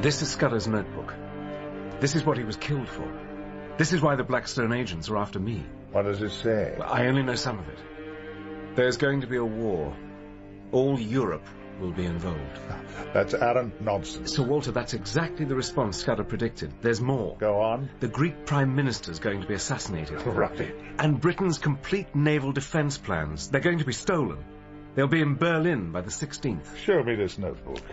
This is Scudder's notebook. This is what he was killed for. This is why the Blackstone agents are after me. What does it say? Well, I only know some of it. There's going to be a war. All Europe will be involved. That's arrant nonsense. Sir Walter, that's exactly the response Scudder predicted. There's more. Go on. The Greek Prime Minister's going to be assassinated. Right. And Britain's complete naval defence plans. They're going to be stolen. They'll be in Berlin by the 16th. Show me this notebook.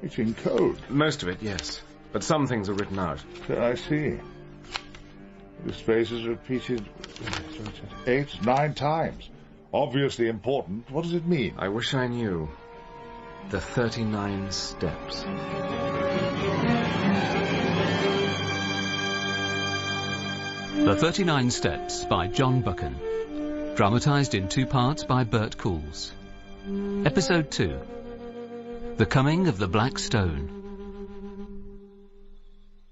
It's in code. Most of it, yes. But some things are written out. So I see. The space is repeated 8, 9 times. Obviously important. What does it mean? I wish I knew. The 39 steps. The 39 Steps by John Buchan. Dramatised in 2 parts by Bert Coules. Episode 2. The Coming of the Black Stone.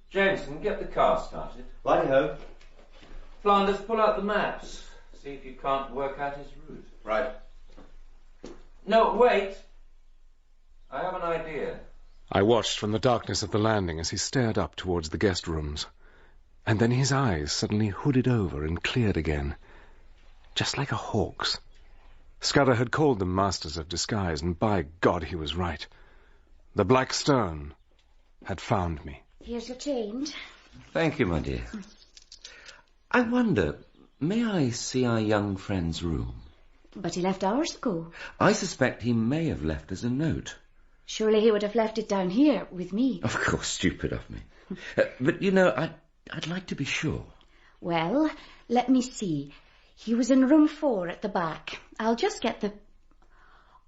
Jameson, get the car started. Righty-ho. Flanders, pull out the maps. See if you can't work out his route. Right. No, wait. I have an idea. I watched from the darkness of the landing as he stared up towards the guest rooms. And then his eyes suddenly hooded over and cleared again. Just like a hawk's. Scudder had called them masters of disguise, and by God he was right. The Black Stone had found me. Here's your change. Thank you, my dear. I wonder, may I see our young friend's room? But he left hours ago. I suspect he may have left us a note. Surely he would have left it down here with me. Of course, stupid of me. But, you know, I'd like to be sure. Well, let me see. He was in room 4 at the back. I'll just get the...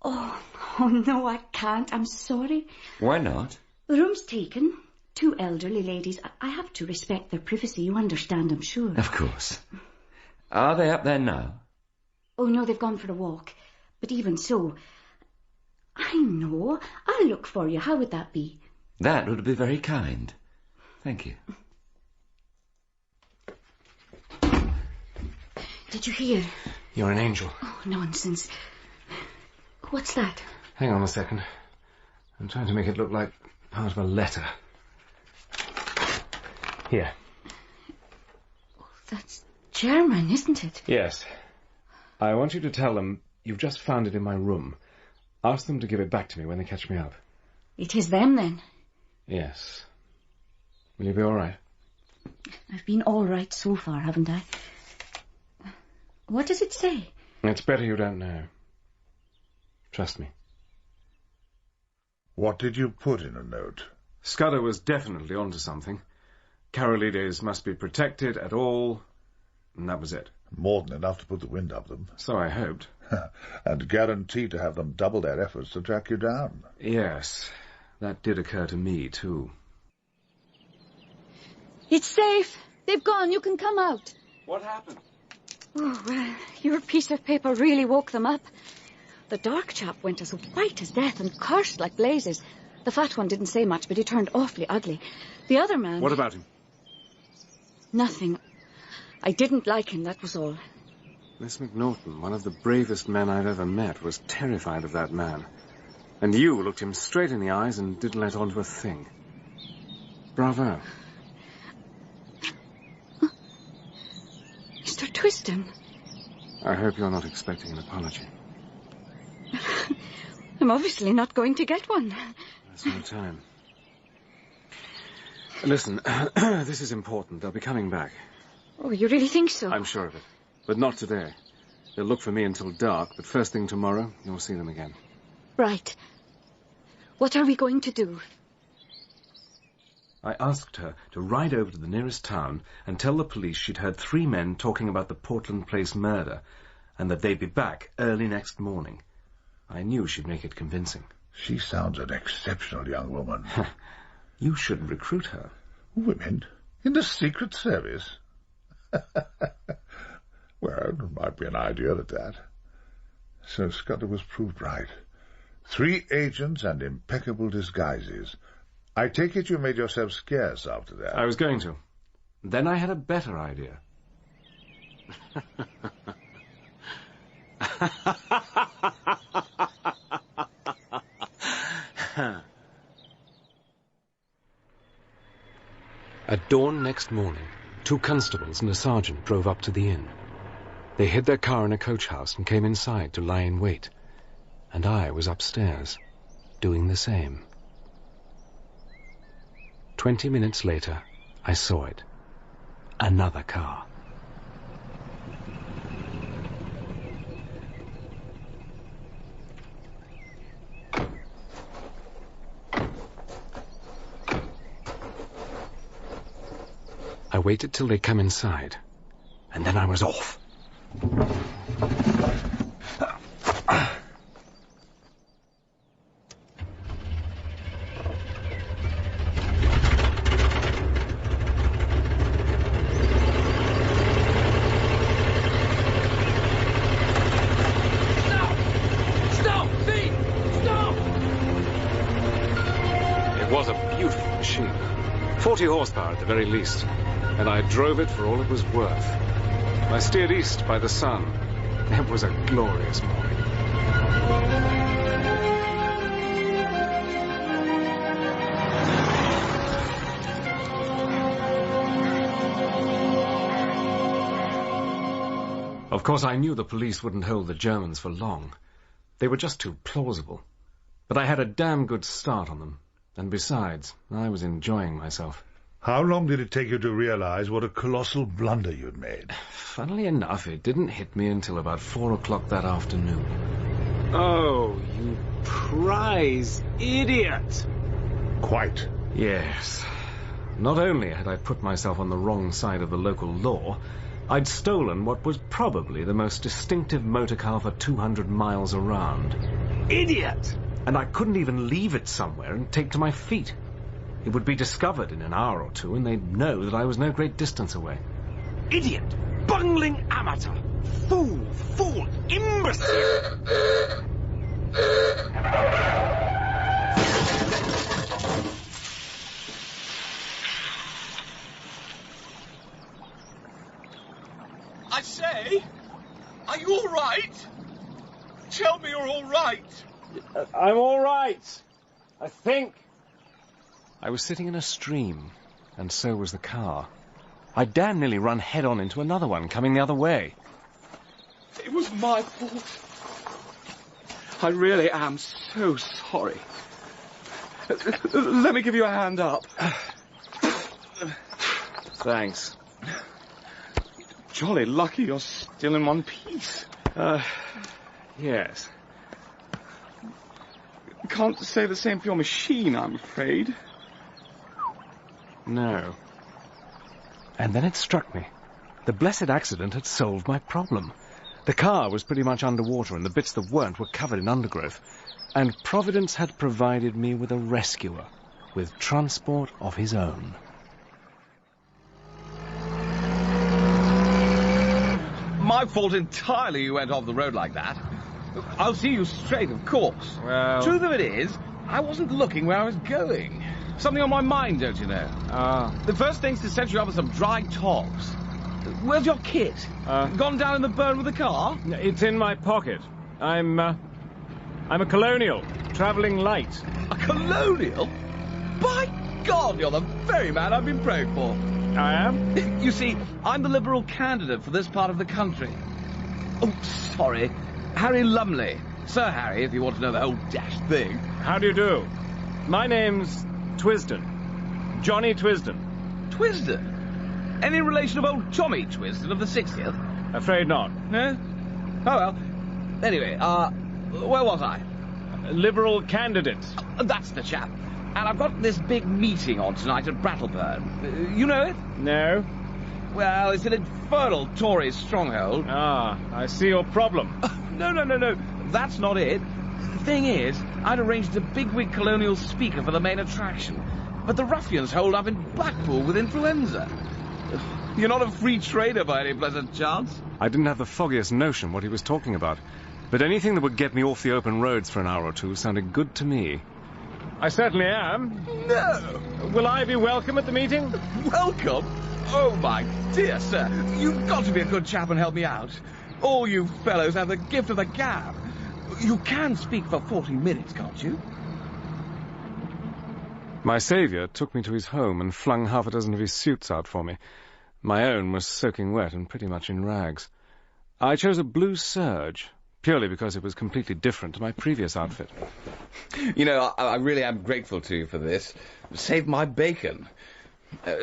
Oh, no, I can't. I'm sorry. Why not? The room's taken. 2 elderly ladies. I have to respect their privacy. You understand, I'm sure. Of course. Are they up there now? Oh, no, they've gone for a walk. But even so... I know. I'll look for you. How would that be? That would be very kind. Thank you. Did you hear? You're an angel. Oh, nonsense. What's that? Hang on a second. I'm trying to make it look like part of a letter. Here. Oh, that's German, isn't it? Yes. I want you to tell them you've just found it in my room. Ask them to give it back to me when they catch me up. It is them, then? Yes. Will you be all right? I've been all right so far, haven't I? What does it say? It's better you don't know. Trust me. What did you put in a note? Scudder was definitely onto something. Carolides must be protected at all, and that was it. More than enough to put the wind up them. So I hoped. And guaranteed to have them double their efforts to track you down. Yes, that did occur to me, too. It's safe. They've gone. You can come out. What happened? Oh, well, your piece of paper really woke them up. The dark chap went as white as death and cursed like blazes. The fat one didn't say much, but he turned awfully ugly. The other man... What about him? Nothing. I didn't like him, that was all. Miss McNaughton, one of the bravest men I've ever met, was terrified of that man. And you looked him straight in the eyes and didn't let on to a thing. Bravo. Mr. Twiston. I hope you're not expecting an apology. I'm obviously not going to get one. There's no time. Listen, this is important. They'll be coming back. Oh, you really think so? I'm sure of it. But not today. They'll look for me until dark, but first thing tomorrow, you'll see them again. Right. What are we going to do? I asked her to ride over to the nearest town and tell the police she'd heard 3 men talking about the Portland Place murder, and that they'd be back early next morning. I knew she'd make it convincing. She sounds an exceptional young woman. You should recruit her. Women? In the Secret Service? Well, it might be an idea at that. So Scudder was proved right. 3 agents and impeccable disguises. I take it you made yourself scarce after that. I was going to. Then I had a better idea. At dawn next morning, 2 constables and a sergeant drove up to the inn. They hid their car in a coach house and came inside to lie in wait. And I was upstairs, doing the same. 20 minutes later, I saw it. Another car. I waited till they come inside, and then I was off. It was a beautiful machine. 40 horsepower at the very least. And I drove it for all it was worth. I steered east by the sun. It was a glorious morning. Of course, I knew the police wouldn't hold the Germans for long. They were just too plausible. But I had a damn good start on them. And besides, I was enjoying myself. How long did it take you to realize what a colossal blunder you'd made? Funnily enough, it didn't hit me until about 4 o'clock that afternoon. Oh, you prize idiot! Quite. Yes. Not only had I put myself on the wrong side of the local law, I'd stolen what was probably the most distinctive motor car for 200 miles around. Idiot! And I couldn't even leave it somewhere and take to my feet. It would be discovered in an hour or two, and they'd know that I was no great distance away. Idiot! Bungling amateur! Fool! Imbecile! I say, are you all right? Tell me you're all right. I'm all right. I think. I was sitting in a stream, and so was the car. I'd damn nearly run head-on into another one coming the other way. It was my fault. I really am so sorry. Let me give you a hand up. Thanks. Jolly lucky you're still in one piece. Yes. Can't say the same for your machine, I'm afraid. No. And then it struck me. The blessed accident had solved my problem. The car was pretty much underwater, and the bits that weren't were covered in undergrowth. And Providence had provided me with a rescuer, with transport of his own. My fault entirely you went off the road like that. I'll see you straight, of course. Well... Truth of it is, I wasn't looking where I was going. Something on my mind, don't you know? The first thing's to set you up with some dry togs. Where's your kit? Gone down in the burn with the car? It's in my pocket. I'm a colonial, travelling light. A colonial? By God, you're the very man I've been praying for. I am? You see, I'm the Liberal candidate for this part of the country. Oh, sorry. Harry Lumley. Sir Harry, if you want to know the whole dashed thing. How do you do? My name's Twisden. Johnny Twisden. Twisden? Any relation of old Tommy Twisden of the 60th? Afraid not. No? Oh, well. Anyway, where was I? Liberal candidate. That's the chap. And I've got this big meeting on tonight at Brattleburn. You know it? No. Well, it's an infernal Tory stronghold. Ah, I see your problem. No. That's not it. The thing is, I'd arranged a bigwig colonial speaker for the main attraction, but the ruffians hold up in Blackpool with influenza. You're not a free trader by any pleasant chance? I didn't have the foggiest notion what he was talking about, but anything that would get me off the open roads for an hour or two sounded good to me. I certainly am. No! Will I be welcome at the meeting? Welcome? Oh, my dear sir, you've got to be a good chap and help me out. All you fellows have the gift of the gab. You can speak for 40 minutes, can't you? My saviour took me to his home and flung half a dozen of his suits out for me. My own was soaking wet and pretty much in rags. I chose a blue serge, purely because it was completely different to my previous outfit. You know, I really am grateful to you for this. Saved my bacon.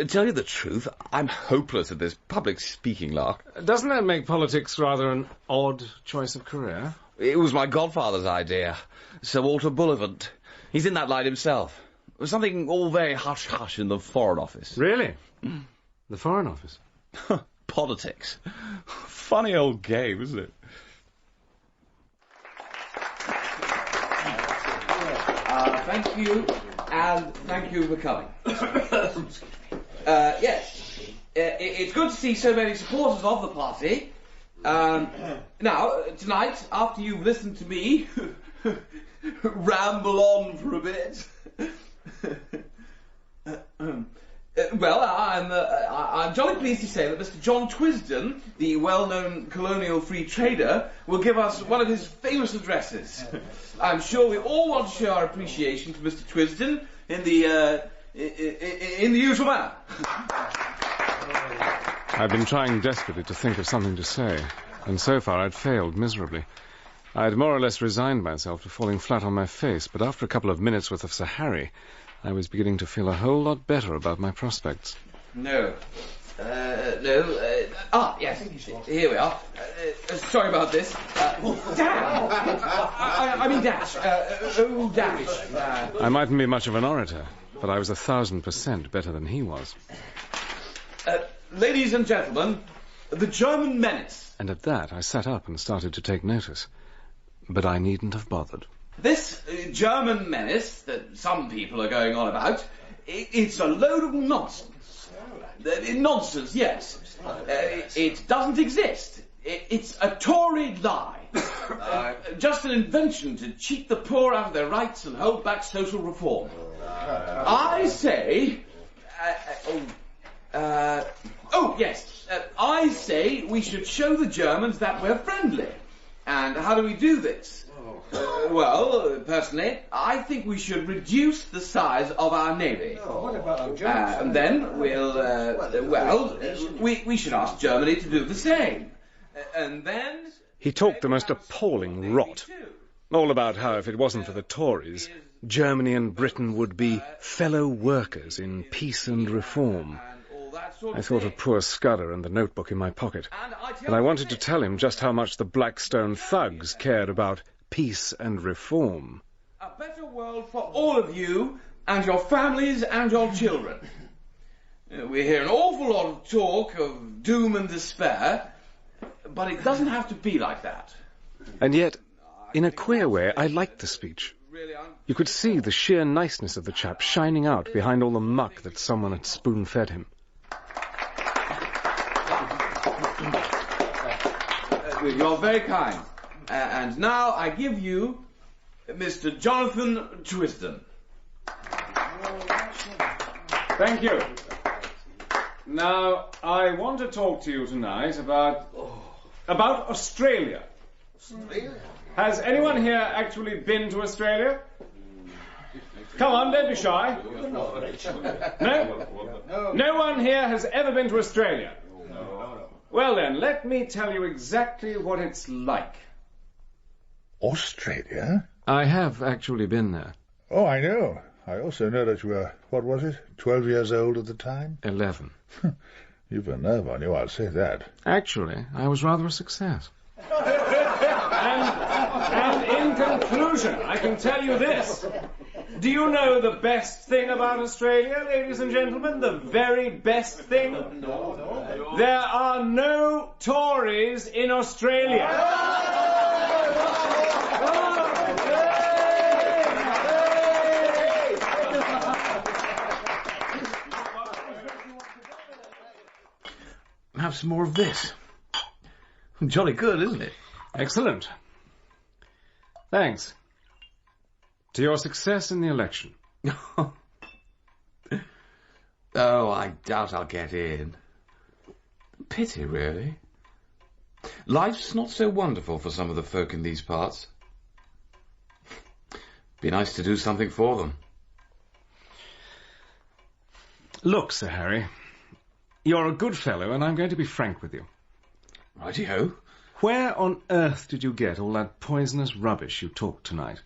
Tell you the truth, I'm hopeless at this public speaking lark. Doesn't that make politics rather an odd choice of career? It was my godfather's idea, Sir Walter Bullivant. He's in that line himself. Something all very hush-hush in the Foreign Office. Really? The Foreign Office? Politics. Funny old game, isn't it? Thank you, and thank you for coming. Yes, it's good to see so many supporters of the party. Now, tonight, after you've listened to me ramble on for a bit, well, I'm jolly pleased to say that Mr. John Twisden, the well-known colonial free trader, will give us one of his famous addresses. I'm sure we all want to show our appreciation to Mr. Twisden in the usual manner. I've been trying desperately to think of something to say, and so far I'd failed miserably. I'd more or less resigned myself to falling flat on my face, but after a couple of minutes worth of Sir Harry, I was beginning to feel a whole lot better about my prospects. Yes, here we are. Sorry about this. Damn! I mean Dash. Dash. I mightn't be much of an orator, but I was 1,000% better than he was. Ladies and gentlemen, the German menace. And at that, I sat up and started to take notice. But I needn't have bothered. This German menace that some people are going on about, it's a load of nonsense. Nonsense, yes. It doesn't exist. It's a Tory lie. Just an invention to cheat the poor out of their rights and hold back social reform. I say... I say we should show the Germans that we're friendly. And how do we do this? Well, personally, I think we should reduce the size of our navy. What about our Germans? And then we should ask Germany to do the same. And then... He talked the most appalling rot. All about how if it wasn't for the Tories, Germany and Britain would be fellow workers in peace and reform. I thought of poor Scudder and the notebook in my pocket, and I wanted to tell him just how much the Blackstone thugs cared about peace and reform. A better world for all of you and your families and your children. We hear an awful lot of talk of doom and despair, but it doesn't have to be like that. And yet, in a queer way, I liked the speech. You could see the sheer niceness of the chap shining out behind all the muck that someone had spoon-fed him. You're very kind. And now I give you Mr. Jonathan Twisden. Thank you. Now, I want to talk to you tonight about Australia. Has anyone here actually been to Australia? Come on, don't be shy. No? No one here has ever been to Australia? Well then, let me tell you exactly what it's like. Australia? I have actually been there. Oh, I know. I also know that you were, 12 years old at the time? 11. You've a nerve on you, I'll say that. Actually, I was rather a success. And in conclusion, I can tell you this. Do you know the best thing about Australia, ladies and gentlemen? The very best thing? No. There are no Tories in Australia. Have some more of this. Jolly good, isn't it? Excellent. Thanks. To your success in the election. Oh, I doubt I'll get in. Pity, really. Life's not so wonderful for some of the folk in these parts. Be nice to do something for them. Look, Sir Harry, you're a good fellow, and I'm going to be frank with you. Righty-ho. Where on earth did you get all that poisonous rubbish you talked tonight?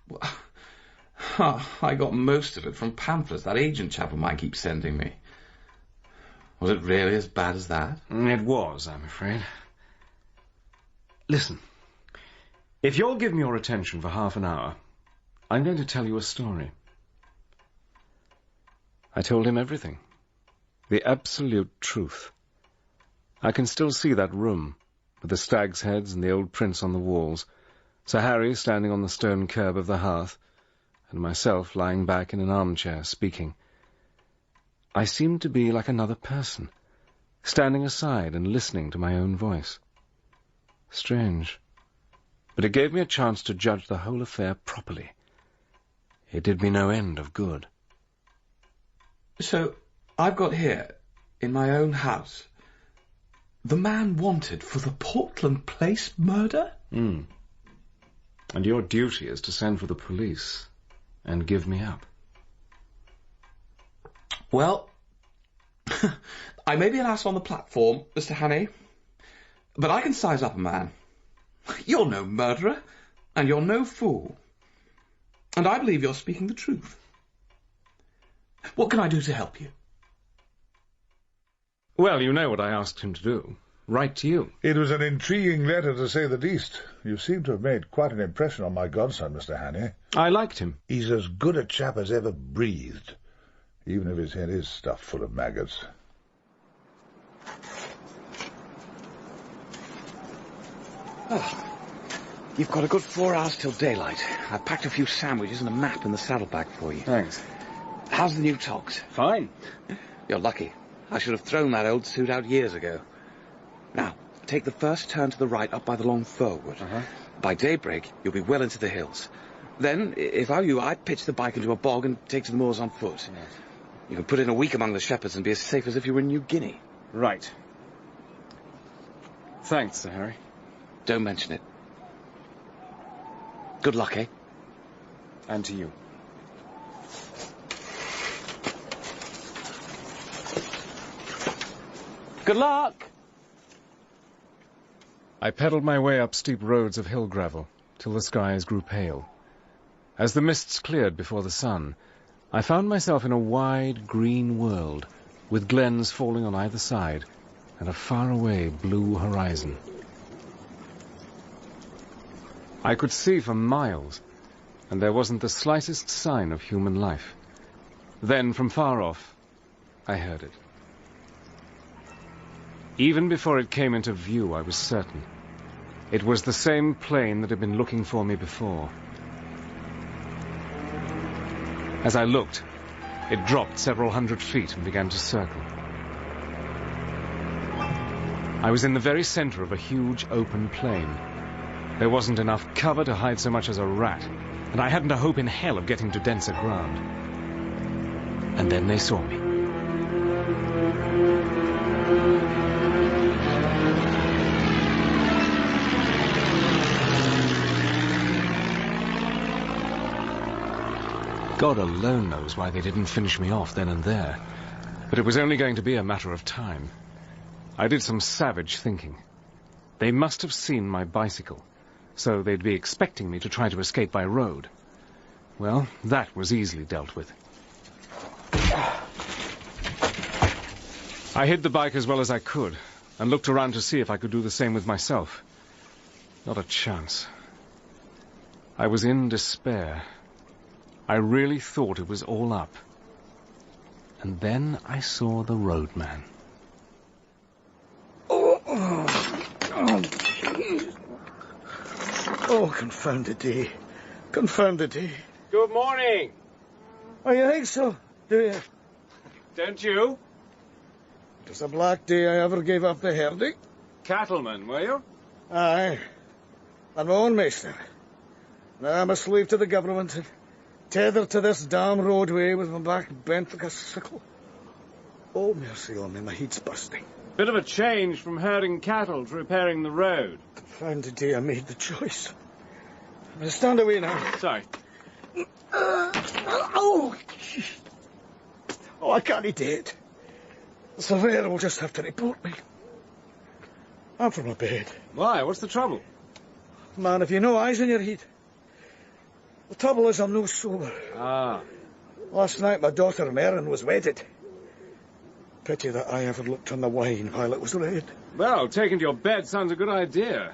Well, I got most of it from pamphlets that agent chap of mine keeps sending me. Was it really as bad as that? It was, I'm afraid. Listen, if you'll give me your attention for half an hour, I'm going to tell you a story. I told him everything. The absolute truth. I can still see that room, with the stags' heads and the old prints on the walls, Sir Harry standing on the stone curb of the hearth, and myself lying back in an armchair, speaking. I seemed to be like another person, standing aside and listening to my own voice. Strange. But it gave me a chance to judge the whole affair properly. It did me no end of good. So, I've got here, in my own house, the man wanted for the Portland Place murder? And your duty is to send for the police and give me up. Well, I may be an ass on the platform, Mr. Hannay, but I can size up a man. You're no murderer, and you're no fool. And I believe you're speaking the truth. What can I do to help you? Well, you know what I asked him to do. Write to you. It was an intriguing letter, to say the least. You seem to have made quite an impression on my godson, Mr. Hannay. I liked him. He's as good a chap as ever breathed, even if his head is stuffed full of maggots. Oh, you've got a good 4 hours till daylight. I've packed a few sandwiches and a map in the saddlebag for you. Thanks. How's the new togs? Fine. You're lucky. I should have thrown that old suit out years ago. Now, take the first turn to the right up by the long fir wood. By daybreak, you'll be well into the hills. Then, if I were you, I'd pitch the bike into a bog and take to the moors on foot. Yes. You can put in a week among the shepherds and be as safe as if you were in New Guinea. Right. Thanks, Sir Harry. Don't mention it. Good luck, eh? And to you. Good luck! I pedalled my way up steep roads of hill gravel till the skies grew pale. As the mists cleared before the sun, I found myself in a wide green world, with glens falling on either side, and a faraway blue horizon. I could see for miles, and there wasn't the slightest sign of human life. Then, from far off, I heard it. Even before it came into view, I was certain. It was the same plane that had been looking for me before. As I looked, it dropped several hundred feet and began to circle. I was in the very center of a huge open plain. There wasn't enough cover to hide so much as a rat, and I hadn't a hope in hell of getting to denser ground. And then they saw me. God alone knows why they didn't finish me off then and there, but it was only going to be a matter of time. I did some savage thinking. They must have seen my bicycle, so they'd be expecting me to try to escape by road. Well, that was easily dealt with. I hid the bike as well as I could, and looked around to see if I could do the same with myself. Not a chance. I was in despair. I really thought it was all up. And then I saw the roadman. Oh, confounded day. Confounded day. Good morning. Oh, you think so? Do you? Don't you? It was a black day I ever gave up the herding. Cattleman, were you? Aye. I'm my own maester. Now I'm a slave to the government, and tethered to this damn roadway with my back bent like a sickle. Oh, mercy on me, my head's bursting. Bit of a change from herding cattle to repairing the road. Confounded day I made the choice. I'm gonna stand away now. Sorry. Oh! Oh, I can't do it. The surveyor will just have to report me. I'm from my bed. Why? What's the trouble? Man, have you no eyes in your head? The trouble is I'm no sober. Ah. Last night my daughter Maren was wedded. Pity that I ever looked on the wine while it was red. Well, taking to your bed sounds a good idea.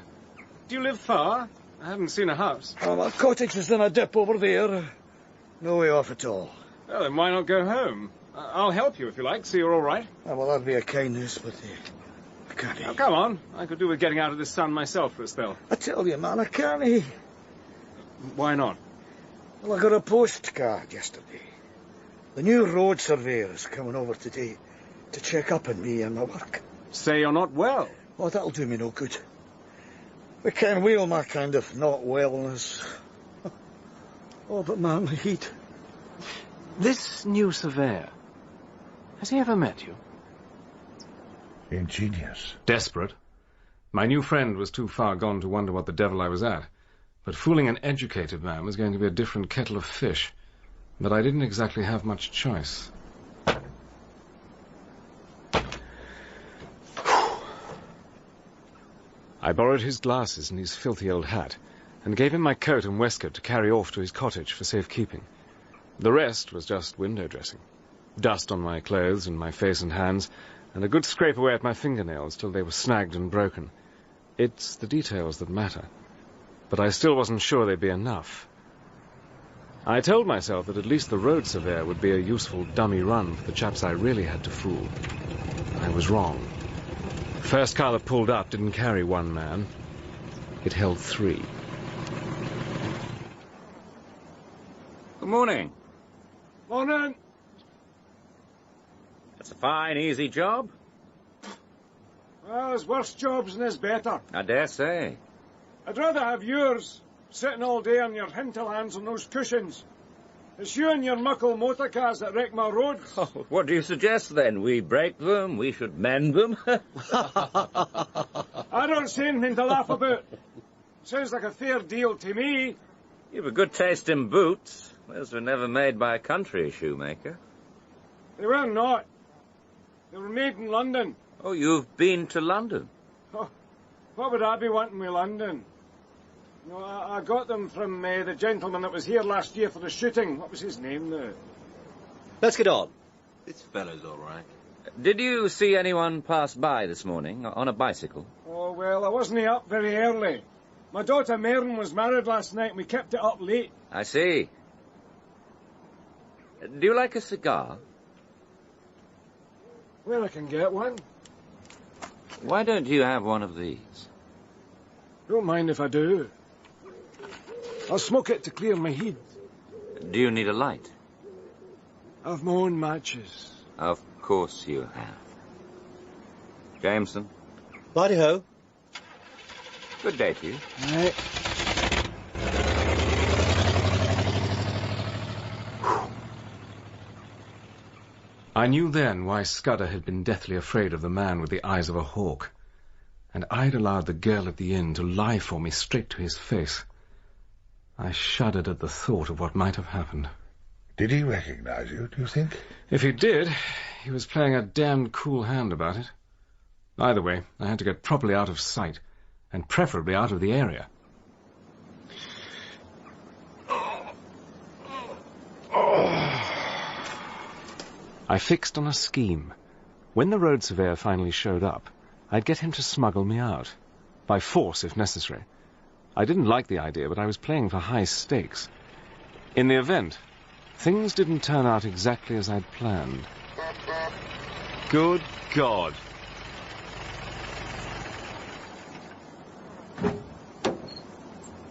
Do you live far? I haven't seen a house. Oh, my cottage is in a dip over there. No way off at all. Well, then why not go home? I'll help you if you like, so you're all right. Oh, well, that'd be a kindness, but I can't. Now, come on. I could do with getting out of this sun myself for a spell. I tell you, man, I can't. Why not? Well, I got a postcard yesterday. The new road surveyor is coming over today to check up on me and my work. Say you're not well. Oh, that'll do me no good. We can't wheel my kind of not wellness. Oh, but man, the heat. This new surveyor, has he ever met you? Ingenious. Desperate. My new friend was too far gone to wonder what the devil I was at. But fooling an educated man was going to be a different kettle of fish. But I didn't exactly have much choice. I borrowed his glasses and his filthy old hat, and gave him my coat and waistcoat to carry off to his cottage for safekeeping. The rest was just window dressing. Dust on my clothes and my face and hands, and a good scrape away at my fingernails till they were snagged and broken. It's the details that matter. But I still wasn't sure they'd be enough. I told myself that at least the road surveyor would be a useful dummy run for the chaps I really had to fool. I was wrong. First car that pulled up didn't carry one man. It held 3. Good morning. Morning. That's a fine, easy job. Well, there's worse jobs and there's better. I dare say. I'd rather have yours, sitting all day on your hinterlands on those cushions. It's you and your muckle motor cars that wreck my roads. Oh, what do you suggest, then? We break them, we should mend them? I don't see anything to laugh about. Sounds like a fair deal to me. You've a good taste in boots. Those were never made by a country shoemaker. They were not. They were made in London. Oh, you've been to London? Oh, what would I be wanting with London? No, I got them from the gentleman that was here last year for the shooting. What was his name now? Let's get on. This fellow's all right. Did you see anyone pass by this morning on a bicycle? Oh, well, I wasn't up very early. My daughter Maren was married last night and we kept it up late. I see. Do you like a cigar? Well, I can get one. Why don't you have one of these? Don't mind if I do. I'll smoke it to clear my head. Do you need a light? I've my own matches. Of course you have. Jameson. Righty-ho. Good day to you. Right. I knew then why Scudder had been deathly afraid of the man with the eyes of a hawk. And I'd allowed the girl at the inn to lie for me straight to his face. I shuddered at the thought of what might have happened. Did he recognize you, do you think? If he did, he was playing a damned cool hand about it. Either way, I had to get properly out of sight, and preferably out of the area. I fixed on a scheme. When the road surveyor finally showed up, I'd get him to smuggle me out. By force, if necessary. I didn't like the idea, but I was playing for high stakes. In the event, things didn't turn out exactly as I'd planned. Good God.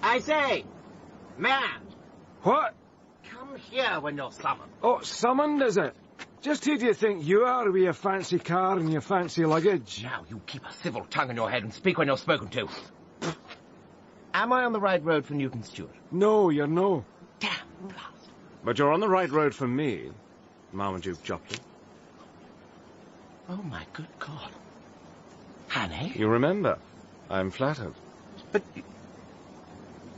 I say, man. What? Come here when you're summoned. Oh, summoned, is it? Just who do you think you are with your fancy car and your fancy luggage? Now, you keep a civil tongue in your head and speak when you're spoken to. Am I on the right road for Newton Stewart? No, you're no. Damn blast. But you're on the right road for me, Marmaduke Joplin. Oh, my good God. Hannay? You remember. I'm flattered. But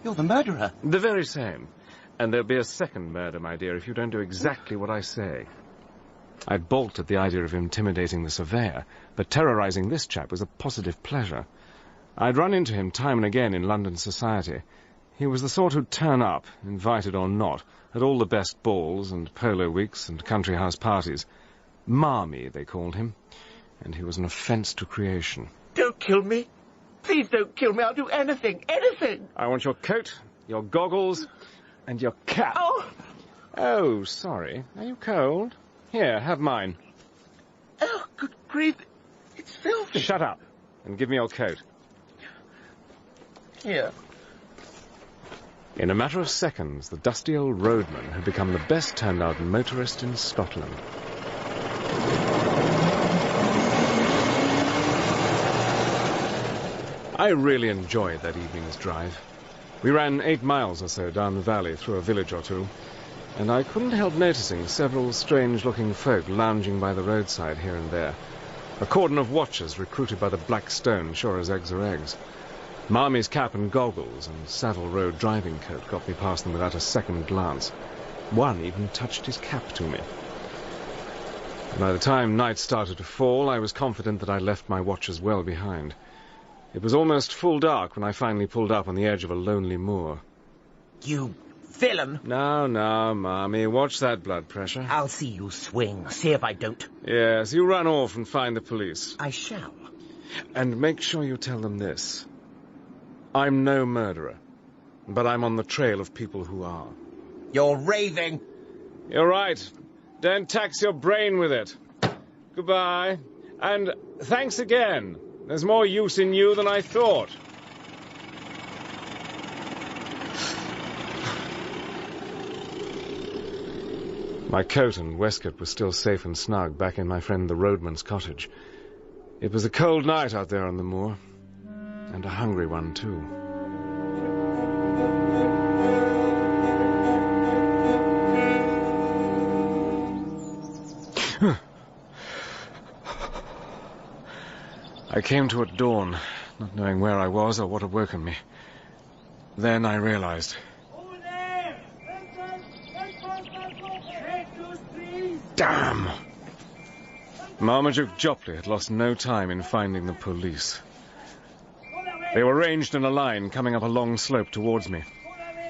you're the murderer. The very same. And there'll be a second murder, my dear, if you don't do exactly what I say. I'd balked at the idea of intimidating the surveyor, but terrorizing this chap was a positive pleasure. I'd run into him time and again in London society. He was the sort who'd turn up, invited or not, at all the best balls and polo weeks and country house parties. Marmee, they called him, and he was an offence to creation. Don't kill me. Please don't kill me. I'll do anything, anything. I want your coat, your goggles, and your cap. Oh! Oh, sorry. Are you cold? Here, have mine. Oh, good grief. It's filthy. Shut up and give me your coat. Here. In a matter of seconds, the dusty old roadman had become the best turned-out motorist in Scotland. I really enjoyed that evening's drive. We ran 8 miles or so down the valley through a village or two, and I couldn't help noticing several strange-looking folk lounging by the roadside here and there. A cordon of watchers recruited by the Black Stone, sure as eggs are eggs. Marmee's cap and goggles and Savile Row driving coat got me past them without a second glance. One even touched his cap to me. By the time night started to fall, I was confident that I left my watchers well behind. It was almost full dark when I finally pulled up on the edge of a lonely moor. You villain! Now, Marmee, watch that blood pressure. I'll see you swing. See if I don't. Yes, you run off and find the police. I shall. And make sure you tell them this. I'm no murderer, but I'm on the trail of people who are. You're raving. You're right. Don't tax your brain with it. Goodbye. And thanks again. There's more use in you than I thought. My coat and waistcoat were still safe and snug back in my friend the roadman's cottage. It was a cold night out there on the moor, and a hungry one, too. I came to at dawn, not knowing where I was or what had woken me. Then I realized. Damn! Marmaduke Jopley had lost no time in finding the police. They were ranged in a line coming up a long slope towards me,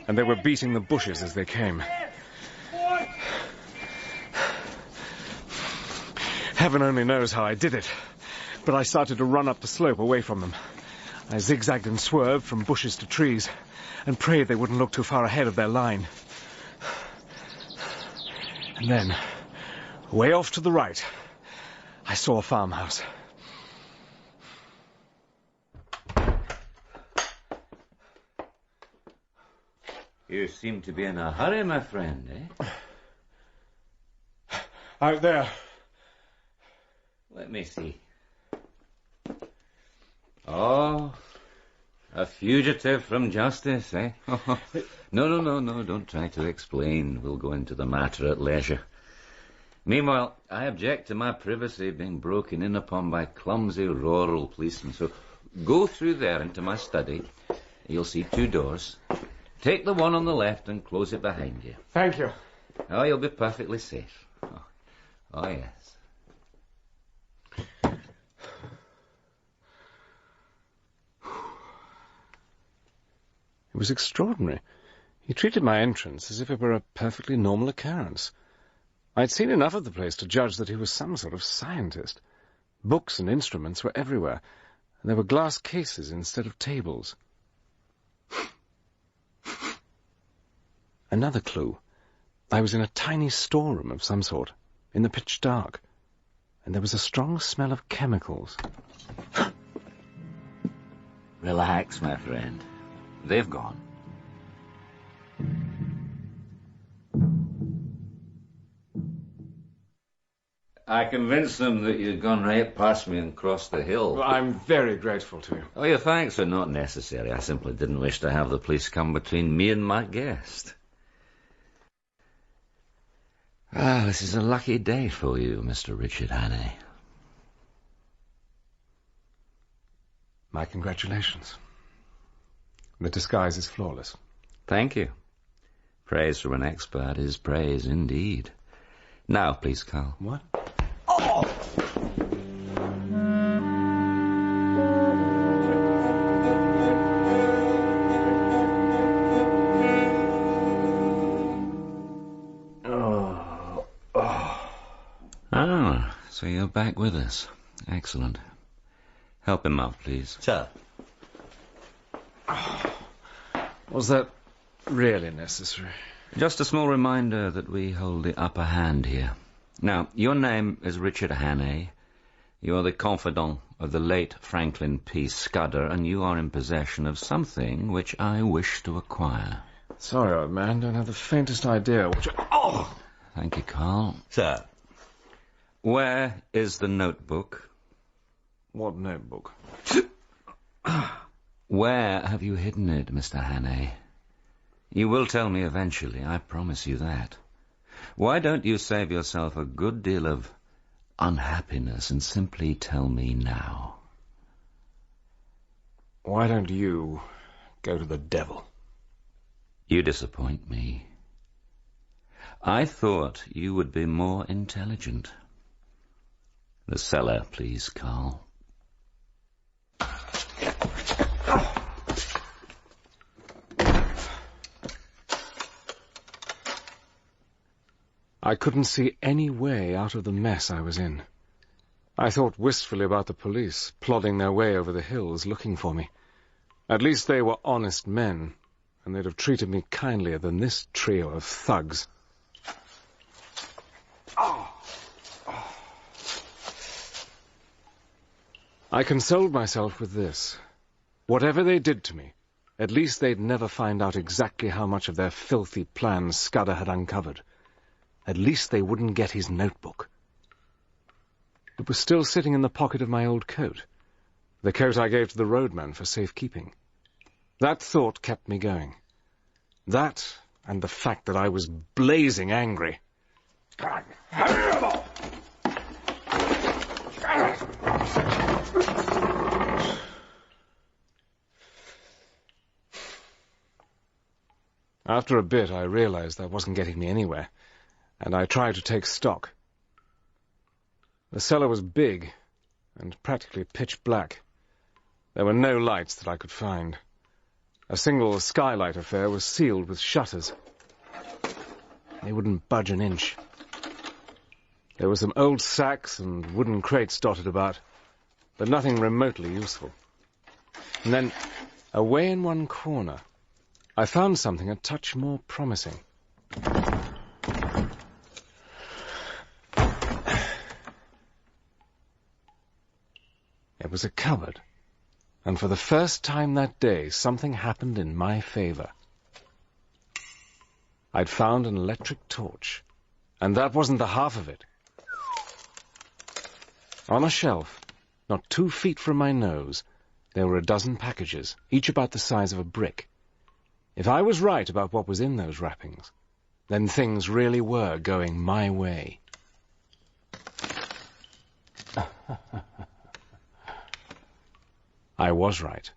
and they were beating the bushes as they came. Heaven only knows how I did it, but I started to run up the slope away from them. I zigzagged and swerved from bushes to trees, and prayed they wouldn't look too far ahead of their line. And then, way off to the right, I saw a farmhouse. You seem to be in a hurry, my friend, eh? Out there. Let me see. Oh, a fugitive from justice, eh? No, don't try to explain. We'll go into the matter at leisure. Meanwhile, I object to my privacy being broken in upon by clumsy rural policemen, so go through there into my study. You'll see 2 doors. Take the one on the left and close it behind you. Thank you. Oh, you'll be perfectly safe. Oh yes. It was extraordinary. He treated my entrance as if it were a perfectly normal occurrence. I'd seen enough of the place to judge that he was some sort of scientist. Books and instruments were everywhere, and there were glass cases instead of tables. Another clue. I was in a tiny storeroom of some sort, in the pitch dark, and there was a strong smell of chemicals. Relax, my friend. They've gone. I convinced them that you'd gone right past me and crossed the hill. Well, I'm very grateful to you. Oh, your thanks are not necessary. I simply didn't wish to have the police come between me and my guest. Ah, this is a lucky day for you, Mr. Richard Hannay. My congratulations. The disguise is flawless. Thank you. Praise from an expert is praise indeed. Now, please, Carl. What? Ah, so you're back with us. Excellent. Help him up, please. Sir. Was that really necessary? Just a small reminder that we hold the upper hand here. Now, your name is Richard Hannay. You're the confidant of the late Franklin P. Scudder, and you are in possession of something which I wish to acquire. Sorry, old man, don't have the faintest idea what Oh! Thank you, Carl. Sir. Where is the notebook? What notebook? Where have you hidden it, Mr. Hannay? You will tell me eventually, I promise you that. Why don't you save yourself a good deal of unhappiness and simply tell me now? Why don't you go to the devil? You disappoint me. I thought you would be more intelligent. The cellar, please, Carl. I couldn't see any way out of the mess I was in. I thought wistfully about the police, plodding their way over the hills, looking for me. At least they were honest men, and they'd have treated me kindlier than this trio of thugs. I consoled myself with this. Whatever they did to me, at least they'd never find out exactly how much of their filthy plans Scudder had uncovered. At least they wouldn't get his notebook. It was still sitting in the pocket of my old coat, the coat I gave to the roadman for safekeeping. That thought kept me going. That, and the fact that I was blazing angry. After a bit, I realized that wasn't getting me anywhere, and I tried to take stock. The cellar was big and practically pitch black. There were no lights that I could find. A single skylight affair was sealed with shutters. They wouldn't budge an inch. There were some old sacks and wooden crates dotted about, but nothing remotely useful. And then, away in one corner, I found something a touch more promising. It was a cupboard, and for the first time that day, something happened in my favor. I'd found an electric torch, and that wasn't the half of it. On a shelf, not 2 feet from my nose, there were a dozen packages, each about the size of a brick. If I was right about what was in those wrappings, then things really were going my way. I was right.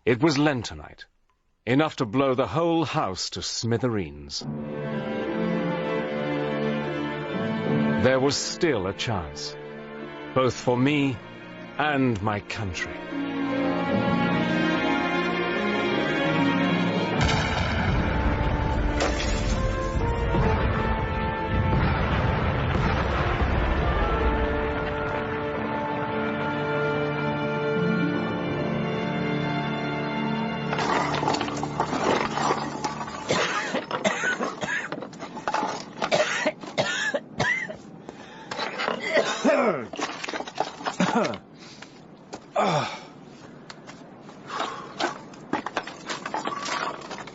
It was lentonite, enough to blow the whole house to smithereens. There was still a chance, both for me and my country.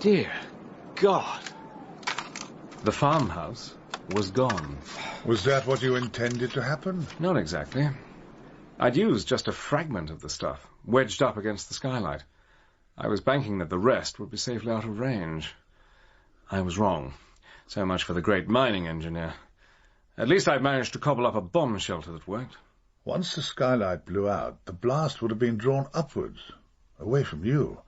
Dear God. The farmhouse was gone. Was that what you intended to happen? Not exactly. I'd used just a fragment of the stuff, wedged up against the skylight. I was banking that the rest would be safely out of range. I was wrong. So much for the great mining engineer. At least I'd managed to cobble up a bomb shelter that worked. Once the skylight blew out, the blast would have been drawn upwards, away from you.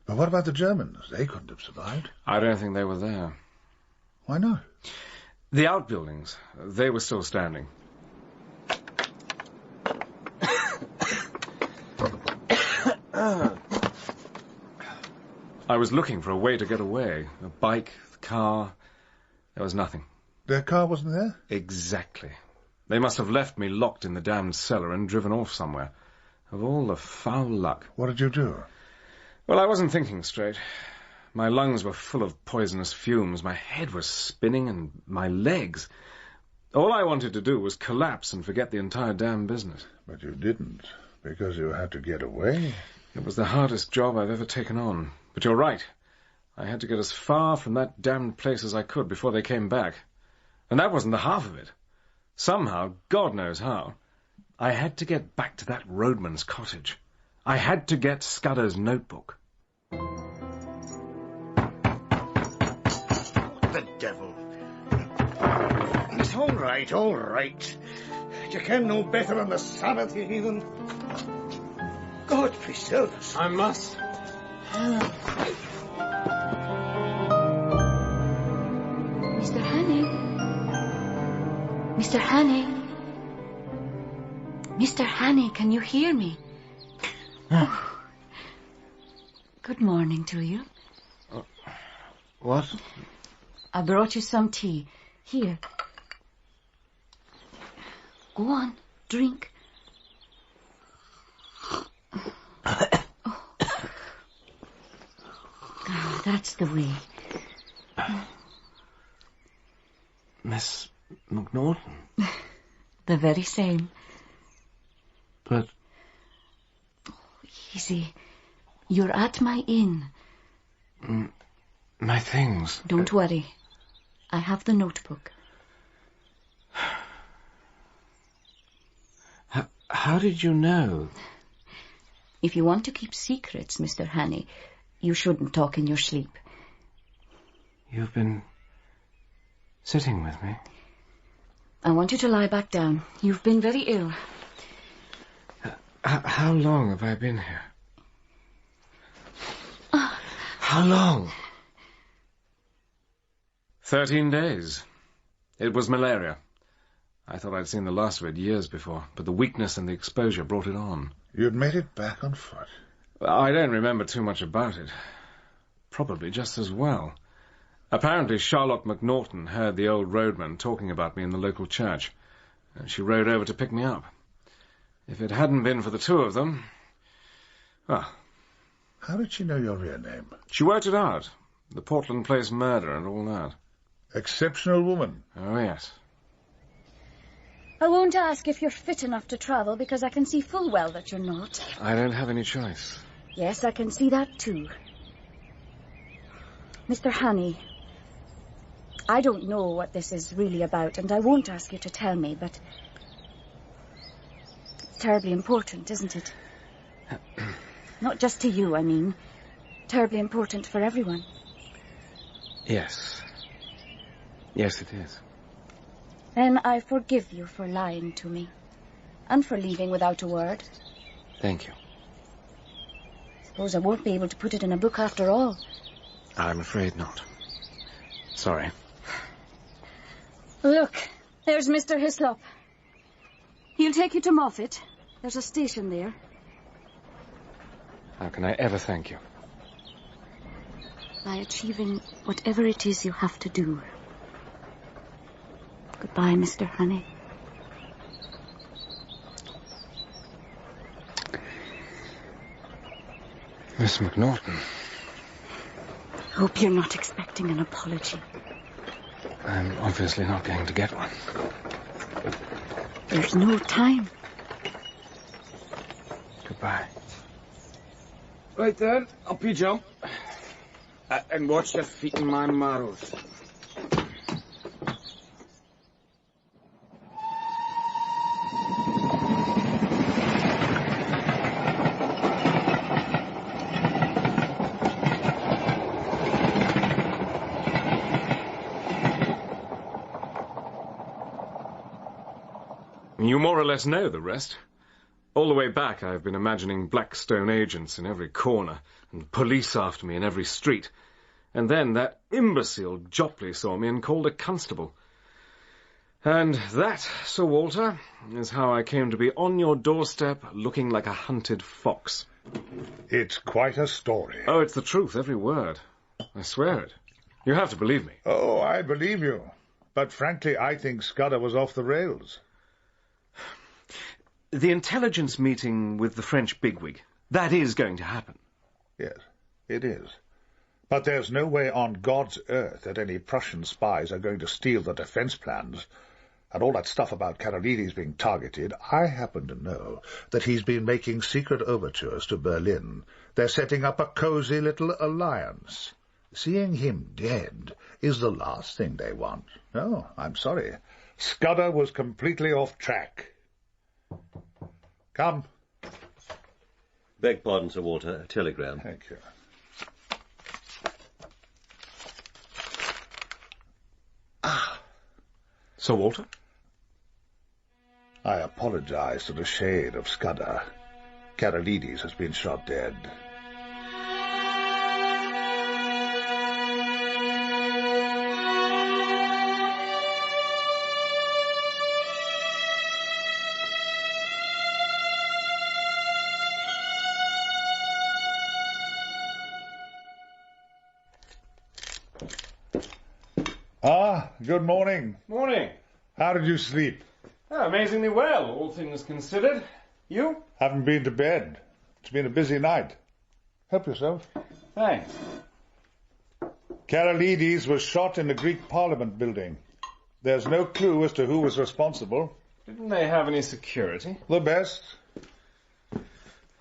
But what about the Germans? They couldn't have survived. I don't think they were there. Why not? The outbuildings, they were still standing. I was looking for a way to get away. A bike, a car. There was nothing. Their car wasn't there? Exactly. They must have left me locked in the damned cellar and driven off somewhere. Of all the foul luck. What did you do? Well, I wasn't thinking straight. My lungs were full of poisonous fumes. My head was spinning and my legs. All I wanted to do was collapse and forget the entire damn business. But you didn't, because you had to get away. It was the hardest job I've ever taken on. But you're right. I had to get as far from that damned place as I could before they came back. And that wasn't the half of it. Somehow, God knows how, I had to get back to that roadman's cottage. I had to get Scudder's notebook. The devil. It's all right, all right. You can know better on the Sabbath, you heathen. God preserve us. I must. Mr. Hannay. Mr. Hannay. Mr. Hannay, can you hear me? Oh. Good morning to you. What? I brought you some tea. Here. Go on, drink. Oh, that's the way. Miss McNaughton? The very same. But... Easy. You're at my inn. My things. Don't worry. I have the notebook. How did you know? If you want to keep secrets, Mr. Hannay, you shouldn't talk in your sleep. You've been sitting with me. I want you to lie back down. You've been very ill. How long have I been here? How long? 13 days. It was malaria. I thought I'd seen the last of it years before, but the weakness and the exposure brought it on. You'd made it back on foot? I don't remember too much about it. Probably just as well. Apparently Charlotte McNaughton heard the old roadman talking about me in the local church, and she rode over to pick me up. If it hadn't been for the two of them... Well... How did she know your real name? She worked it out. The Portland Place murder and all that. Exceptional woman. Oh, yes. I won't ask if you're fit enough to travel, because I can see full well that you're not. I don't have any choice. Yes, I can see that too. Mr. Hannay, I don't know what this is really about, and I won't ask you to tell me, but... It's terribly important, isn't it? Not just to you, I mean. Terribly important for everyone. Yes. Yes, it is. Then I forgive you for lying to me, and for leaving without a word. Thank you. Suppose I won't be able to put it in a book after all. I'm afraid not. Sorry. Look, there's Mr. Hislop. He'll take you to Moffat. There's a station there. How can I ever thank you? By achieving whatever it is you have to do. Goodbye, Mr. Hannay. Miss McNaughton. Hope you're not expecting an apology. I'm obviously not going to get one. There's no time. Goodbye. Right then, up you jump. And watch your feet in my marrows. You more or less know the rest. All the way back, I've been imagining Blackstone agents in every corner, and police after me in every street. And then that imbecile Jopley saw me and called a constable. And that, Sir Walter, is how I came to be on your doorstep looking like a hunted fox. It's quite a story. Oh, it's the truth, every word. I swear it. You have to believe me. Oh, I believe you. But frankly, I think Scudder was off the rails. The intelligence meeting with the French bigwig, that is going to happen. Yes, it is. But there's no way on God's earth that any Prussian spies are going to steal the defense plans. And all that stuff about Karolides being targeted, I happen to know that he's been making secret overtures to Berlin. They're setting up a cozy little alliance. Seeing him dead is the last thing they want. No, I'm sorry. Scudder was completely off track. Come. Beg pardon, Sir Walter. A telegram. Thank you. Sir Walter? I apologize to the shade of Scudder. Karolides has been shot dead. Good morning. Morning. How did you sleep? Oh, amazingly well, all things considered. You? Haven't been to bed. It's been a busy night. Help yourself. Thanks. Karolides was shot in the Greek Parliament building. There's no clue as to who was responsible. Didn't they have any security? The best.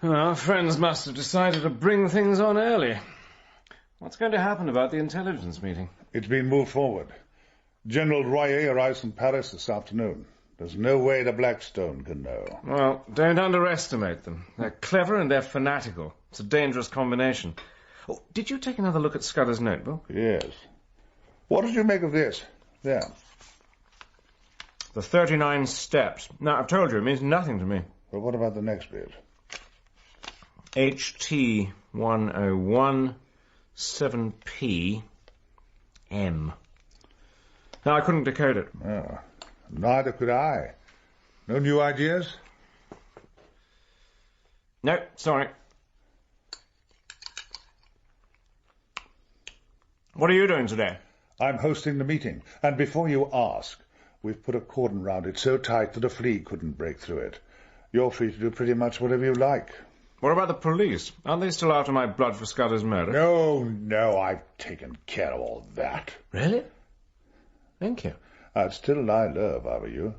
Well, our friends must have decided to bring things on early. What's going to happen about the intelligence meeting? It's been moved forward. General Royer arrives in Paris this afternoon. There's no way the Blackstone can know. Well, don't underestimate them. They're clever and they're fanatical. It's a dangerous combination. Oh, did you take another look at Scudder's notebook? Yes. What did you make of this? There. The 39 steps. Now, I've told you, it means nothing to me. Well, what about the next bit? HT 101 7P M. No, I couldn't decode it. Oh, neither could I. No new ideas? No, sorry. What are you doing today? I'm hosting the meeting. And before you ask, we've put a cordon round it so tight that a flea couldn't break through it. You're free to do pretty much whatever you like. What about the police? Aren't they still after my blood for Scudder's murder? No, I've taken care of all that. Really? Thank you. I'd still lie low if I were you.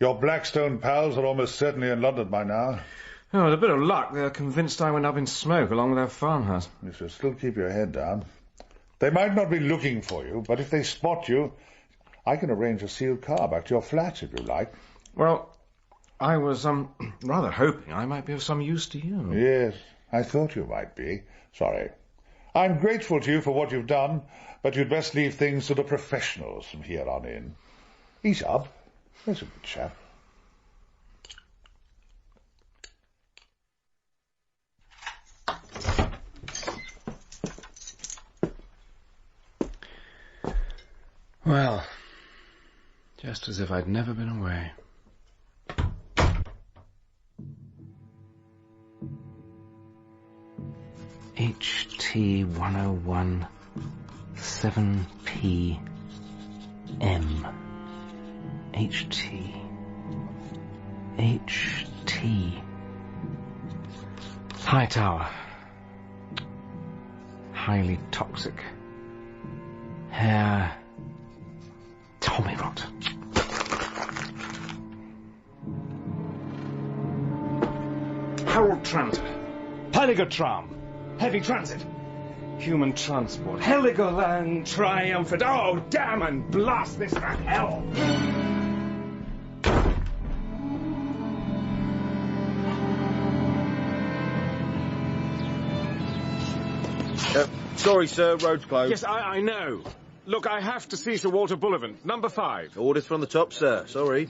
Your Blackstone pals are almost certainly in London by now. Oh, with a bit of luck, they're convinced I went up in smoke along with their farmhouse. You should still keep your head down. They might not be looking for you, but if they spot you, I can arrange a sealed car back to your flat if you like. Well, I was, rather hoping I might be of some use to you. Yes, I thought you might be. Sorry. I'm grateful to you for what you've done, but you'd best leave things to the professionals from here on in. Ease up. There's a good chap. Well, just as if I'd never been away. HT 101 7P M. HT. High tower. Highly toxic. Hair. Tommy rot. Harold Transit. Heiliger Heavy transit. Human transport. Heligoland triumphant. Oh, damn and blast this to hell. Sorry, sir, road's closed. Yes, I know. Look, I have to see Sir Walter Bullivant, number 5. Orders from the top, sir. Sorry.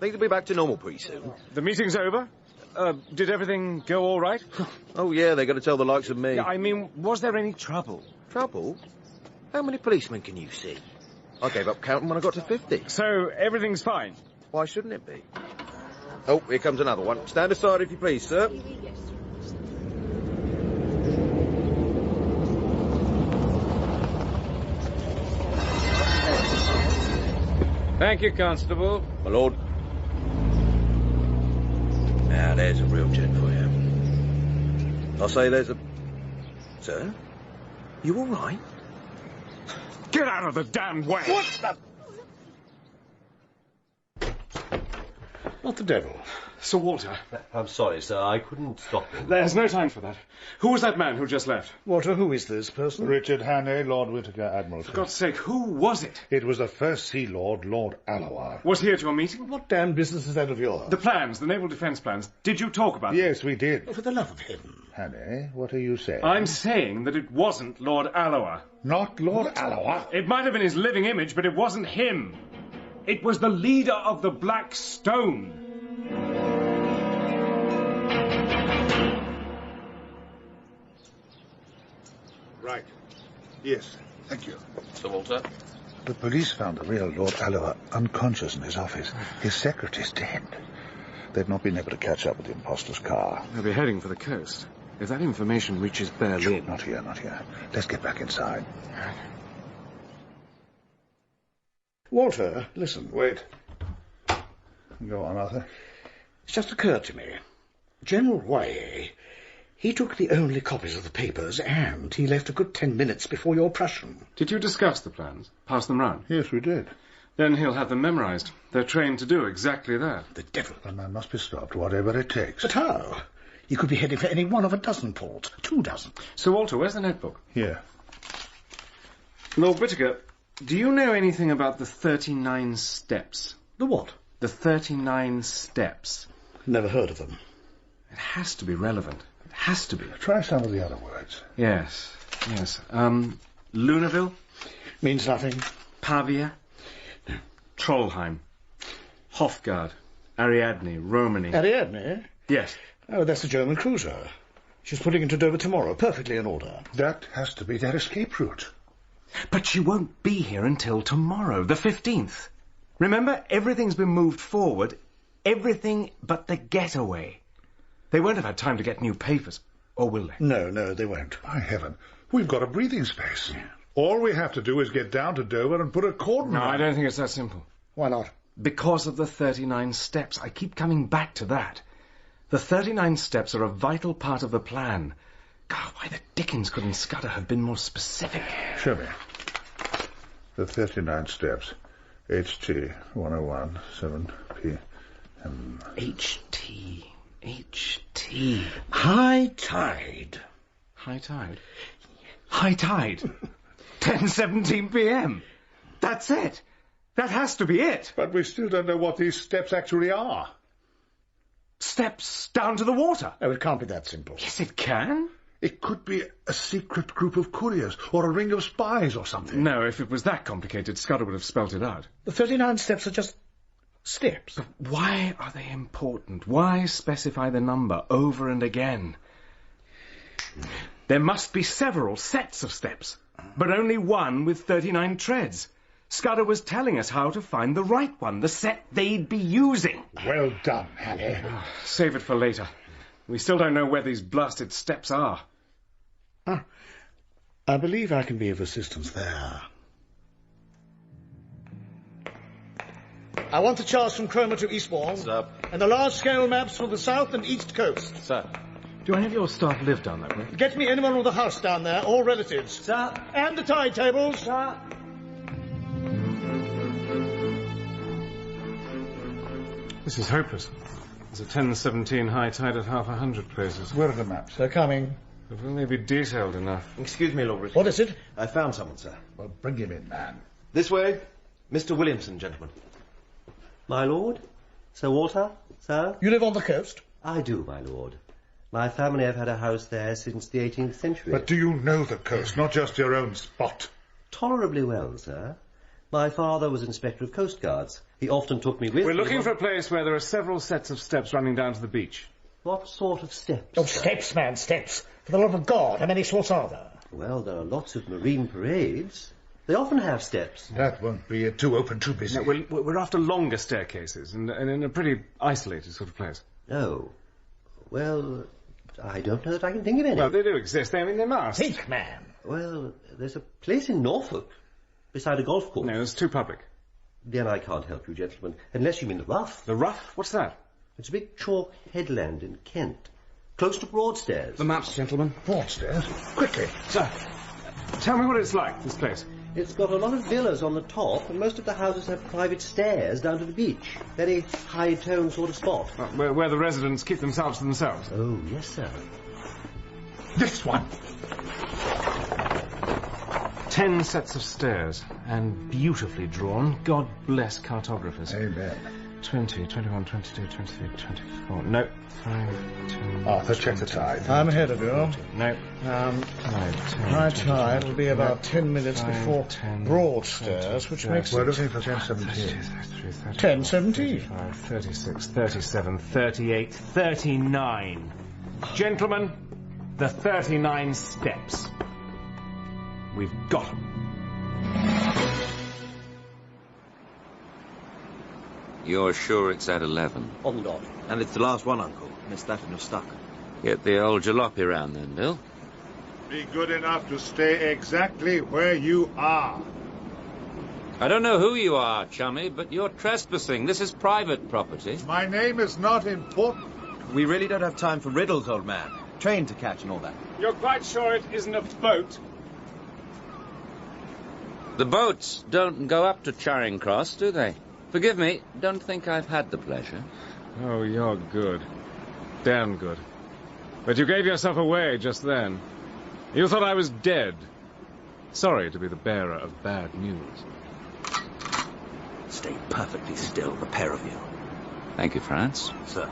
Think they'll be back to normal pretty soon. The meeting's over? Did everything go all right? Oh, yeah, they're going to tell the likes of me. Yeah, I mean, was there any trouble? Trouble? How many policemen can you see? I gave up counting when I got to 50. So, everything's fine? Why shouldn't it be? Oh, here comes another one. Stand aside if you please, sir. Thank you, Constable. My lord. Now, there's a real gent for you. I'll say there's a... Sir? You all right? Get out of the damned way! What the... What the devil? Sir Walter. I'm sorry, sir. I couldn't stop him. There's no time for that. Who was that man who just left? Walter, who is this person? Richard Hannay, Lord Whittaker, Admiralty. For God's sake, who was it? It was the First Sea Lord, Lord Alloa. Was he at your meeting? What damn business is that of yours? The plans, the naval defence plans. Did you talk about them? Yes, we did. Oh, for the love of heaven. Hannay, what are you saying? I'm saying that it wasn't Lord Alloa. Not Lord Alloa? It might have been his living image, but it wasn't him. It was the leader of the Black Stone. Right. Yes, thank you. Sir Walter? The police found the real Lord Alloa unconscious in his office. His secretary's dead. They've not been able to catch up with the impostor's car. They'll be heading for the coast. If that information reaches Berlin... Not here, not here. Let's get back inside. Walter, listen. Wait. Go on, Arthur. It's just occurred to me. General Wye, he took the only copies of the papers, and he left a good 10 minutes before your Prussian. Did you discuss the plans? Pass them round? Yes, we did. Then he'll have them memorised. They're trained to do exactly that. The devil. The man must be stopped, whatever it takes. But how? He could be heading for any one of a dozen ports. 2 dozen. Sir Walter, where's the notebook? Here. Lord Whittaker, do you know anything about the 39 steps? The what? The 39 steps. Never heard of them. It has to be relevant. It has to be. Try some of the other words. Yes. Lunaville? Means nothing. Pavia? No. Trollheim? Hofgard? Ariadne? Romani? Ariadne? Yes. Oh, that's the German cruiser. She's putting into Dover tomorrow, perfectly in order. That has to be their escape route. But she won't be here until tomorrow, the 15th. Remember, everything's been moved forward. Everything but the getaway. They won't have had time to get new papers. Or will they? No, they won't. By heaven, we've got a breathing space. Yeah. All we have to do is get down to Dover and put a cordon No, around. I don't think it's that simple. Why not? Because of the 39 steps. I keep coming back to that. The 39 steps are a vital part of the plan. God, why the dickens couldn't Scudder have been more specific? Show me. The 39 steps. HT 101 7 PM. HT. High tide. High tide? High tide. 10:17 p.m. That's it. That has to be it. But we still don't know what these steps actually are. Steps down to the water. Oh, it can't be that simple. Yes, it can. It could be a secret group of couriers, or a ring of spies, or something. No, if it was that complicated, Scudder would have spelt it out. The 39 steps are just steps. But why are they important? Why specify the number over and again? There must be several sets of steps, but only one with 39 treads. Scudder was telling us how to find the right one, the set they'd be using. Well done, Hannay. Save it for later. We still don't know where these blasted steps are. I believe I can be of assistance there. I want the charts from Cromer to Eastbourne. Sir. And the large-scale maps for the south and east coast. Sir. Do any of your staff live down that way? Get me anyone with a house down there, or relatives. Sir. And the tide tables. Sir. This is hopeless. There's a 10:17 high tide at 100 places. Where are the maps? They're coming. If only they'd be detailed enough. Excuse me, Lord Richard. What is it? I found someone, sir. Well, bring him in, man. This way. Mr. Williamson, gentlemen. My lord? Sir Walter? Sir? You live on the coast? I do, my lord. My family have had a house there since the 18th century. But do you know the coast, not just your own spot? Tolerably well, sir. My father was Inspector of Coast Guards. He often took me with We're him. looking for a place where there are several sets of steps running down to the beach. What sort of steps? Oh, steps, man, steps. For the love of God, how many sorts are there? Well, there are lots of marine parades. They often have steps. That won't be it. Too open, too busy. No, we're after longer staircases and in a pretty isolated sort of place. Oh. Well, I don't know that I can think of any. Well, they do exist. They must. Think, man. Well, there's a place in Norfolk beside a golf course. No, it's too public. Then I can't help you, gentlemen, unless you mean the Rough. The Rough? What's that? It's a big chalk headland in Kent, close to Broadstairs. The maps, gentlemen. Broadstairs? Quickly. Sir, tell me what it's like, this place. It's got a lot of villas on the top, and most of the houses have private stairs down to the beach. Very high-tone sort of spot. Where the residents keep themselves to themselves? Oh, yes, sir. This one. 10 sets of stairs, and beautifully drawn. God bless cartographers. Amen. 20, 21, 22, 23, 24. No. 5, 10... Arthur, check the tide. I'm ahead of you. No. 5, 10, high tide will be about 10 minutes before Broadstairs, which makes We're it... looking for 10:17. 10:17. 35, 36, 37, 38, 39. Gentlemen, the 39 steps. We've got them. You're sure it's at 11? On the dot. And it's the last one, Uncle. Missed that and you're stuck. Get the old jalopy round then, Bill. Be good enough to stay exactly where you are. I don't know who you are, chummy, but you're trespassing. This is private property. My name is not important. We really don't have time for riddles, old man. Train to catch and all that. You're quite sure it isn't a boat? The boats don't go up to Charing Cross, do they? Forgive me, don't think I've had the pleasure. Oh, you're good. Damn good. But you gave yourself away just then. You thought I was dead. Sorry to be the bearer of bad news. Stay perfectly still, the pair of you. Thank you, France. Sir.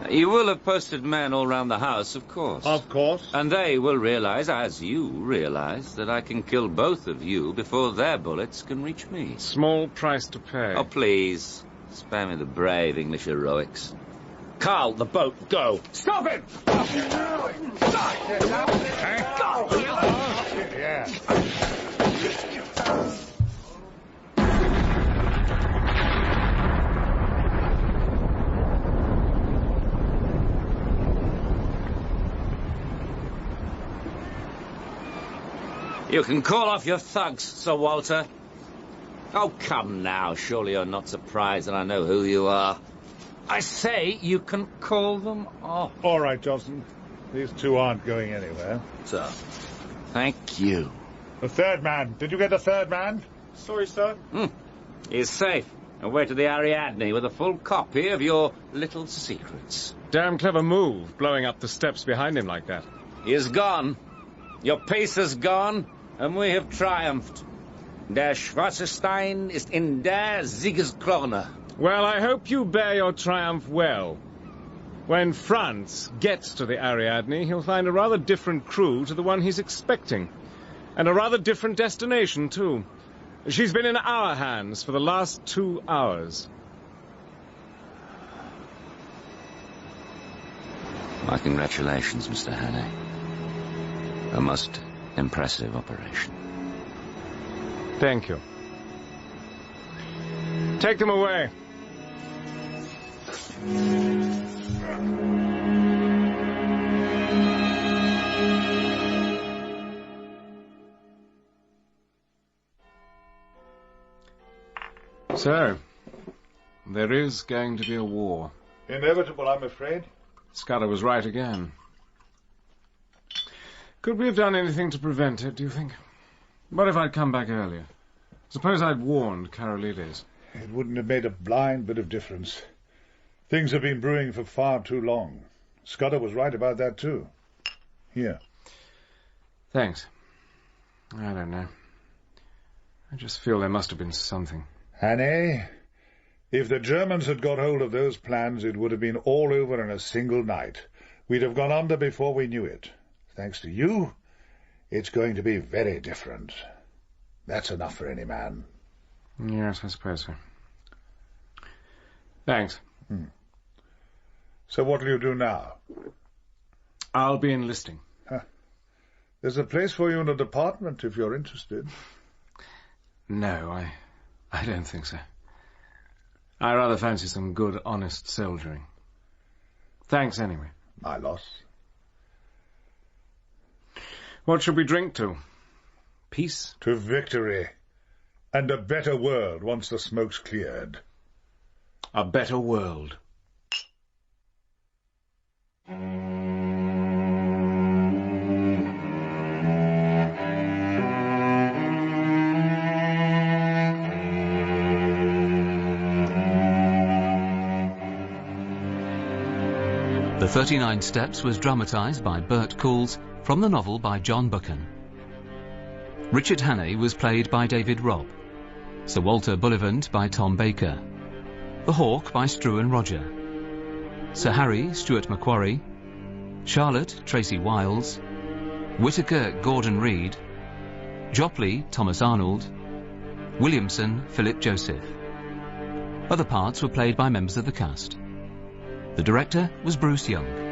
You will have posted men all round the house, of course. Of course. And they will realise, as you realise, that I can kill both of you before their bullets can reach me. Small price to pay. Oh, please. Spare me the brave English heroics. Carl, the boat, go. Stop it! Yeah. You can call off your thugs, Sir Walter. Oh, come now. Surely you're not surprised that I know who you are. I say you can call them off. All right, Johnson. These two aren't going anywhere. Sir. Thank you. The third man. Did you get the third man? Sorry, sir. He's safe. Away to the Ariadne with a full copy of your little secrets. Damn clever move, blowing up the steps behind him like that. He is gone. Your peace is gone, and we have triumphed. Der schwarze Stein ist in der Siegeskrone. Well, I hope you bear your triumph well. When Franz gets to the Ariadne, he'll find a rather different crew to the one he's expecting. And a rather different destination, too. She's been in our hands for the last 2 hours. My congratulations, Mr. Hannay. A most impressive operation. Thank you. Take them away. So, there is going to be a war. Inevitable, I'm afraid. Scudder was right again. Could we have done anything to prevent it, do you think? What if I'd come back earlier? Suppose I'd warned Karolides. It wouldn't have made a blind bit of difference. Things have been brewing for far too long. Scudder was right about that, too. Here. Thanks. I don't know. I just feel there must have been something. Hannay, if the Germans had got hold of those plans, it would have been all over in a single night. We'd have gone under before we knew it. Thanks to you, it's going to be very different. That's enough for any man. Yes, I suppose so. Thanks. So what will you do now? I'll be enlisting. There's a place for you in the department if you're interested. No, I don't think so. I rather fancy some good, honest soldiering. Thanks, anyway. My loss. What should we drink to? Peace? To victory. And a better world once the smoke's cleared. A better world. The 39 Steps was dramatised by Bert Coules from the novel by John Buchan. Richard Hannay was played by David Robb, Sir Walter Bullivant by Tom Baker, the Hawk by Struan Roger, Sir Harry Stuart Macquarie, Charlotte Tracey Wiles, Whittaker Gordon Reed, Jopley Thomas Arnold, Williamson Philip Joseph. Other parts were played by members of the cast. The director was Bruce Young.